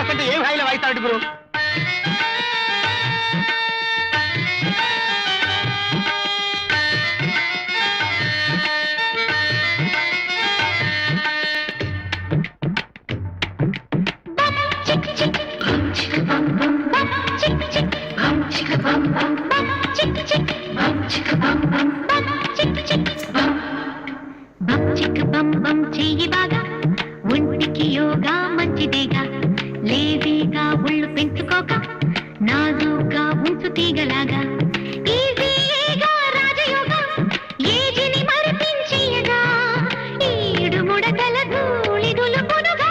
ఆకలి ఏం హాయిలో వాయిస్తాడు గురు. చెయ్యి బాగా ఒంటికి యోగా మంచిదేగా, లేదీగా ఒళ్ళు పెంచుకోక నాజుగా ఉంచు తీగలాగా, ఈజీగా రాజయోగా ఏజిని మరిపించేయగా, ఈడు ముడతల ధూళి దులుపునుగా.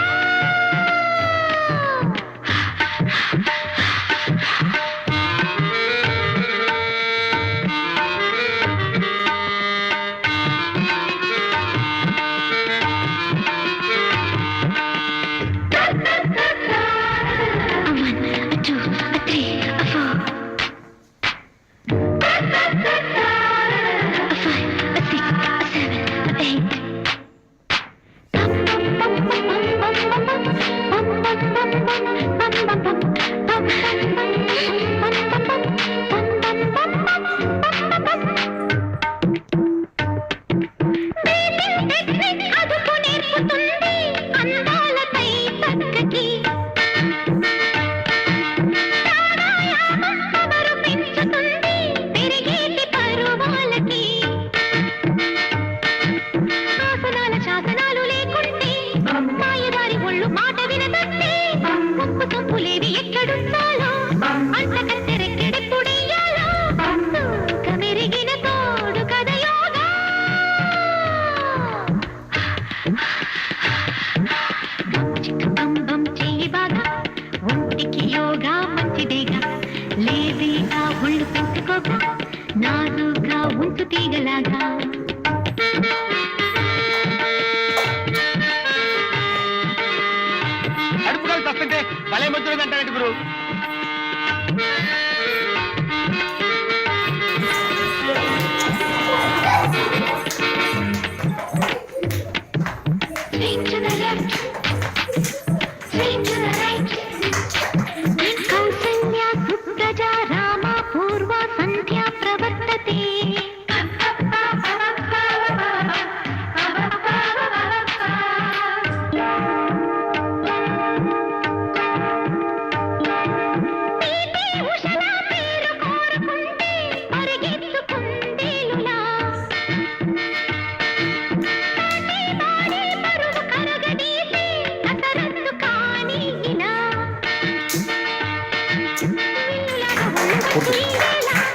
లేదీగా ఒళ్ళు పెంచుకోక నాజుగా ఉంచు తీగలాగా. అడుపు కాదు తప్పంటే భలే మంచుడు అంటారండి గురు. Por